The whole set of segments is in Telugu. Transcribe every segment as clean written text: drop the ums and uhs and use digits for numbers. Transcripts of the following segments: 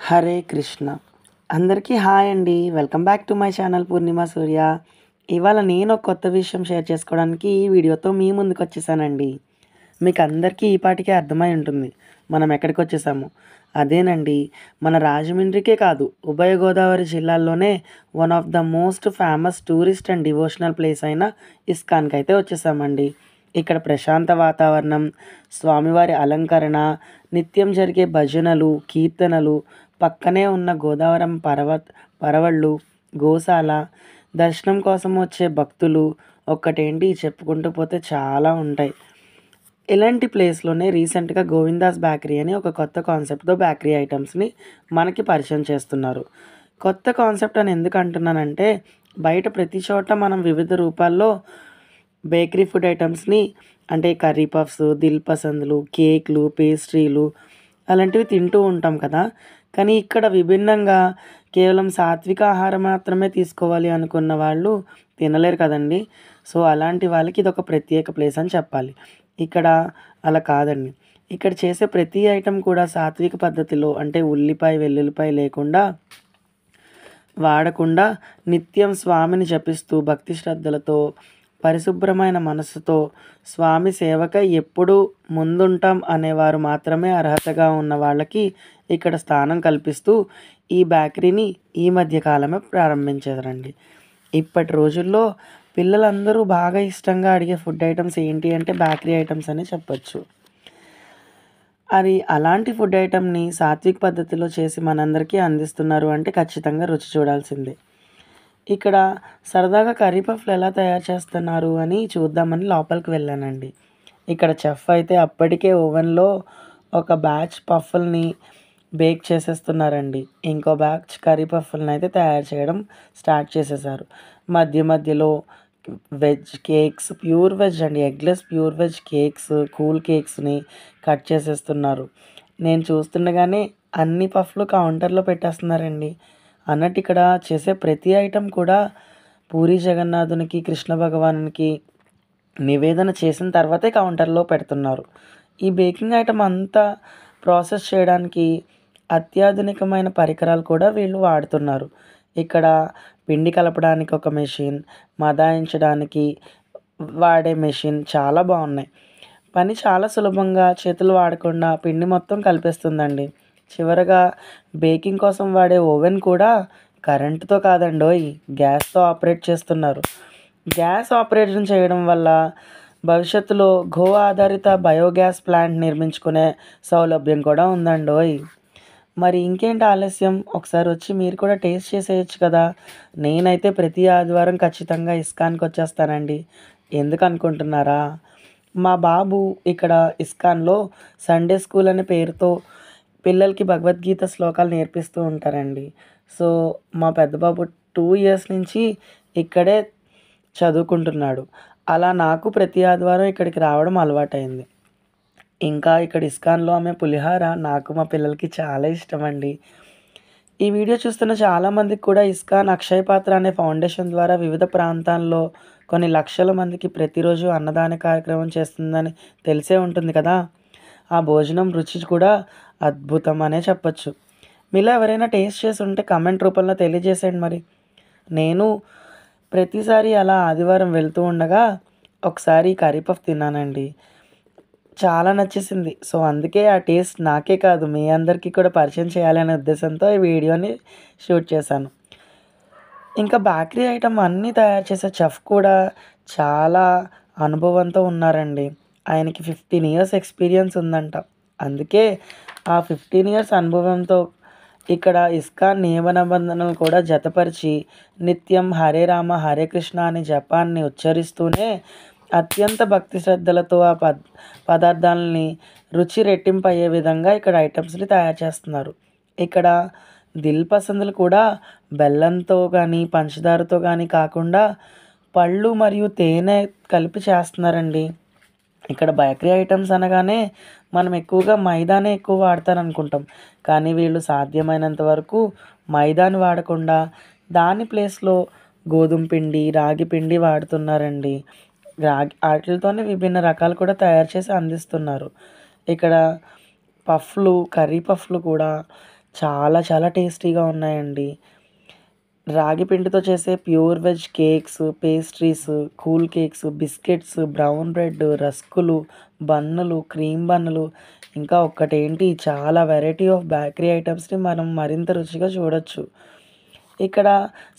హరే కృష్ణ. అందరికీ హాయ్ అండి. Welcome back to my channel Purnima Surya. ఇవాళ నేను ఒక కొత్త విషయం షేర్ చేసుకోవడానికి ఈ వీడియోతో మీ ముందుకొచ్చేసానండి. మీకు అందరికీ ఈ పాటికే అర్థమై ఉంటుంది మనం ఎక్కడికొచ్చేసామో. అదేనండి, మన రాజమండ్రికే కాదు, ఉభయ గోదావరి జిల్లాల్లోనే one of the most famous tourist and devotional place అయిన ఇస్కాన్‌కైతే వచ్చేసామండి. ఇక్కడ ప్రశాంత వాతావరణం, స్వామివారి అలంకరణ, నిత్యం జరిగే భజనలు, కీర్తనలు, పక్కనే ఉన్న గోదావరం పరవళ్ళు, గోశాల, దర్శనం కోసం వచ్చే భక్తులు, ఒక్కటేంటి చెప్పుకుంటూ పోతే చాలా ఉంటాయి. ఇలాంటి ప్లేస్‌లోనే రీసెంట్‌గా గోవిందాస్ బేకరీ అని ఒక కొత్త కాన్సెప్ట్‌తో బేకరీ ఐటెమ్స్‌ని మనకి పరిచయం చేస్తున్నారు. కొత్త కాన్సెప్ట్ అని ఎందుకు అంటున్నానంటే, బయట ప్రతి చోట మనం వివిధ రూపాల్లో బేకరీ ఫుడ్ ఐటెమ్స్‌ని అంటే కర్రీ పఫ్స్, దిల్ పసంద్‌లు, కేక్‌లు, పేస్ట్రీలు అలాంటివి తింటూ ఉంటాం కదా! కానీ ఇక్కడ విభిన్నంగా కేవలం సాత్విక ఆహారం మాత్రమే తీసుకోవాలి అనుకున్న వాళ్ళు తినలేరు కదండీ! సో, అలాంటి వాళ్ళకి ఇదొక ప్రత్యేక ప్లేస్ అని చెప్పాలి. ఇక్కడ అలా కాదండి. ఇక్కడ చేసే ప్రతి ఐటెమ్ కూడా సాత్విక పద్ధతిలో అంటే ఉల్లిపాయ, వెల్లుల్లిపాయ లేకుండా వాడకుండా నిత్యం స్వామిని జపిస్తూ భక్తి శ్రద్ధలతో, పరిశుభ్రమైన మనస్సుతో స్వామి సేవకై ఎప్పుడూ ముందుంటాం అనేవారు మాత్రమే అర్హతగా ఉన్న వాళ్ళకి ఇక్కడ స్థానం కల్పిస్తూ ఈ బేకరీని ఈ మధ్య కాలమే ప్రారంభించారండి. ఇప్పటి రోజుల్లో పిల్లలందరూ బాగా ఇష్టంగా అడిగే ఫుడ్ ఐటెమ్స్ ఏంటి అంటే బేకరీ ఐటెమ్స్ అనే చెప్పొచ్చు. అది అలాంటి ఫుడ్ ఐటెమ్‌ని సాత్విక పద్ధతిలో చేసి మనందరికీ అందిస్తున్నారు అంటే ఖచ్చితంగా రుచి చూడాల్సిందే. ఇక్కడ సరదాగా కర్రీ పఫ్‌లు ఎలా తయారు చేస్తున్నారు అని చూద్దామని లోపలికి వెళ్ళానండి. ఇక్కడ చెఫ్ అయితే అప్పటికే ఓవెన్‌లో ఒక బ్యాచ్ పఫ్‌ల్ని బేక్ చేసేస్తున్నారండి. ఇంకో బ్యాచ్ కర్రీ పఫ్‌లనైతే తయారు చేయడం స్టార్ట్ చేసేసారు. మధ్య మధ్యలో వెజ్ కేక్స్, ప్యూర్ వెజ్ అండి, eggless pure veg cakes, cool కేక్స్‌ని కట్ చేసేస్తున్నారు. నేను చూస్తుండగానే అన్ని పఫ్‌లు కౌంటర్‌లో పెట్టేస్తున్నారండి. అన్నట్టు ఇక్కడ చేసే ప్రతి ఐటెమ్ కూడా పూరీ జగన్నాథునికి, కృష్ణ భగవానునికి నివేదన చేసిన తర్వాతే కౌంటర్‌లో పెడుతున్నారు. ఈ బేకింగ్ ఐటెమ్ అంతా ప్రాసెస్ చేయడానికి అత్యాధునికమైన పరికరాలు కూడా వీళ్ళు వాడుతున్నారు. ఇక్కడ పిండి కలపడానికి ఒక మెషిన్, మదాయించడానికి వాడే మెషిన్ చాలా బాగున్నాయి. పని చాలా సులభంగా చేతులు వాడకుండా పిండి మొత్తం కలిపేస్తుందండి. చివరగా బేకింగ్ కోసం వాడే ఓవెన్ కూడా కరెంట్‌తో కాదండోయ్! గ్యాస్‌తో ఆపరేట్ చేస్తున్నారు. గ్యాస్ ఆపరేషన్ చేయడం వల్ల భవిష్యత్తులో గో ఆధారిత బయోగ్యాస్ ప్లాంట్ నిర్మించుకునే సౌలభ్యం కూడా ఉందండోయ్! మరి ఇంకేంటి ఆలస్యం? ఒకసారి వచ్చి మీరు కూడా టేస్ట్ చేసేయొచ్చు కదా! నేనైతే ప్రతి ఆదివారం ఖచ్చితంగా ఇస్కాన్‌కొచ్చేస్తానండి. ఎందుకనుకుంటున్నారా? మా బాబు ఇక్కడ ఇస్కాన్‌లో సండే స్కూల్ అనే పేరుతో పిల్లలకి భగవద్గీత శ్లోకాలు నేర్పిస్తూ ఉంటారండి. సో, మా పెద్ద బాబు 2 ఇయర్స్ నుంచి ఇక్కడే చదువుకుంటున్నాడు. అలా నాకు ప్రతి ఆదివారం ఇక్కడికి రావడం అలవాటయింది. ఇంకా ఇక్కడ ఇస్కాన్‌లో అమ్మే పులిహోర నాకు మా పిల్లలకి చాలా ఇష్టమండి. ఈ వీడియో చూస్తున్న చాలామందికి కూడా ఇస్కాన్ అక్షయ పాత్ర అనే ఫౌండేషన్ ద్వారా వివిధ ప్రాంతాల్లో కొన్ని లక్షల మందికి ప్రతిరోజు అన్నదాన కార్యక్రమం చేస్తుందని తెలిసే ఉంటుంది కదా! ఆ భోజనం రుచి కూడా అద్భుతం అనే చెప్పొచ్చు. మీలో ఎవరైనా టేస్ట్ చేసి ఉంటే కామెంట్ రూపంలో తెలియజేసేయండి మరి. నేను ప్రతిసారి అలా ఆదివారం వెళ్తూ ఉండగా ఒకసారి కర్రీ పఫ్ తిన్నానండి. చాలా నచ్చేసింది. సో, అందుకే ఆ టేస్ట్ నాకే కాదు మీ అందరికీ కూడా పరిచయం చేయాలనే ఉద్దేశంతో ఈ వీడియోని షూట్ చేశాను. ఇంకా బేకరీ ఐటెమ్ అన్నీ తయారు చేసే చెఫ్ కూడా చాలా అనుభవంతో ఉన్నారండి. ఆయనకి 15 ఇయర్స్ ఎక్స్‌పీరియన్స్ ఉందంట. అందుకే ఆ 15 ఇయర్స్ అనుభవంతో ఇక్కడ ఇస్కాన్ నియమ నిబంధనలు కూడా జతపరిచి నిత్యం హరే రామ హరే కృష్ణ అనే జపాన్ని ఉచ్చరిస్తూనే అత్యంత భక్తి శ్రద్ధలతో ఆ పదార్థాలని రుచి రెట్టింపు అయ్యే విధంగా ఇక్కడ ఐటెమ్స్‌ని తయారు చేస్తున్నారు. ఇక్కడ దిల్ పసందులు కూడా బెల్లంతో గానీ, పంచదారతో గానీ కాకుండా పళ్ళు మరియు తేనె కలిపి చేస్తున్నారండి. ఇక్కడ బేకరీ ఐటెమ్స్ అనగానే మనం ఎక్కువగా మైదానే ఎక్కువ వాడతారనుకుంటాం. కానీ వీళ్ళు సాధ్యమైనంత వరకు మైదాని వాడకుండా దాని ప్లేస్‌లో గోధుమ పిండి, రాగి పిండి వాడుతున్నారండి. ఆటిలతోనే విభిన్న రకాలు కూడా తయారు చేసి అందిస్తున్నారు. ఇక్కడ పఫ్‌లు, కర్రీ పఫ్‌లు కూడా చాలా చాలా టేస్టీగా ఉన్నాయండి. రాగి పిండితో చేసే pure veg cakes, pastries, cool cakes, biscuits, brown bread, రస్కులు, బన్నులు, క్రీమ్ బన్నులు, ఇంకా ఒక్కటేంటి చాలా వెరైటీ ఆఫ్ బేకరీ ఐటెమ్స్‌ని మనం మరింత రుచిగా చూడొచ్చు. ఇక్కడ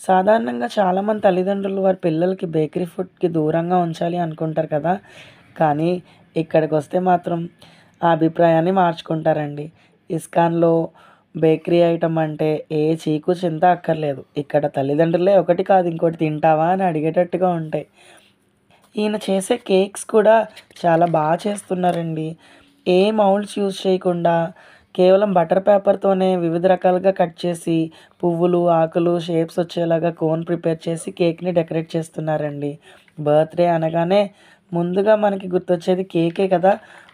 సాధారణంగా చాలామంది తల్లిదండ్రులు వారి పిల్లలకి బేకరీ ఫుడ్‌కి దూరంగా ఉంచాలి అనుకుంటారు కదా! కానీ ఇక్కడికొస్తే మాత్రం ఆ అభిప్రాయాన్ని మార్చుకుంటారండి. ఇస్కాన్‌లో బేకరీ ఐటెమ్ అంటే ఏ చీకు చింత అక్కర్లేదు. ఇక్కడ తల్లిదండ్రులే ఒకటి కాదు ఇంకోటి తింటావా అని అడిగేటట్టుగా ఉంటాయి. ఈయన చేసే కేక్స్ కూడా చాలా చేస్తున్నారండి. ఏ మౌల్డ్స్ యూజ్ చేయకుండా కేవలం బటర్ పేపర్‌తోనే వివిధ రకాలుగా కట్ చేసి పువ్వులు, ఆకులు, షేప్స్ వచ్చేలాగా కోన్ ప్రిపేర్ చేసి కేక్‌ని డెకరేట్ చేస్తున్నారండి. బర్త్‌డే అనగానే ముందుగా మనకి గుర్తొచ్చేది కేకే కదా!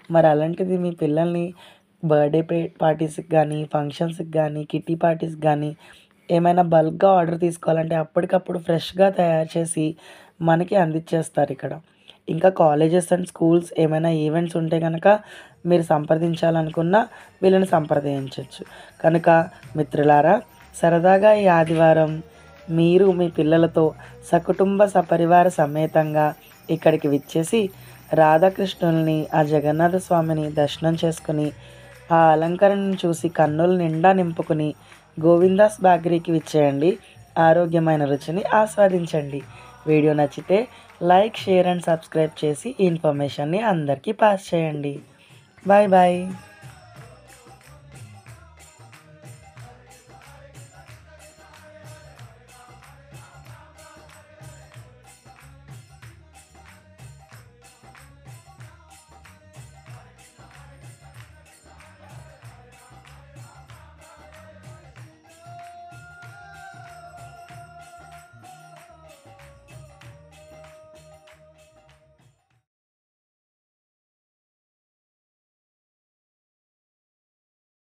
మరి అలాంటిది మీ పిల్లల్ని బర్త్‌డే పార్టీస్‌కి గానీ, ఫంక్షన్స్‌కి గానీ, కిట్టి పార్టీస్‌కి గానీ ఏమైనా బల్క్‌గా ఆర్డర్ తీసుకోవాలంటే అప్పటికప్పుడు ఫ్రెష్‌గా తయారు చేసి మనకి అందిచ్చేస్తారిక్కడ. ఇంకా కాలేజెస్ అండ్ స్కూల్స్ ఏమైనా ఈవెంట్స్ ఉంటే గనక మీరు సంప్రదించాలనుకున్నా వీళ్ళని సంప్రదించొచ్చు. కనుక మిత్రులారా, సరదాగా ఈ ఆదివారం మీరు మీ పిల్లలతో సకుటుంబ సపరివార సమేతంగా ఇక్కడికి విచ్చేసి రాధాకృష్ణుల్ని, ఆ జగన్నాథ స్వామిని దర్శనం చేసుకొని, ఆ అలంకరణను చూసి కన్నుల నిండా నింపుకొని గోవిందాస్ బేకరీకి విచ్చేయండి. ఆరోగ్యమైన రుచిని ఆస్వాదించండి. వీడియో నచ్చితే లైక్, షేర్ అండ్ సబ్స్క్రైబ్ చేసి ఈ ఇన్ఫర్మేషన్‌ని అందరికీ పాస్ చేయండి. Bye bye.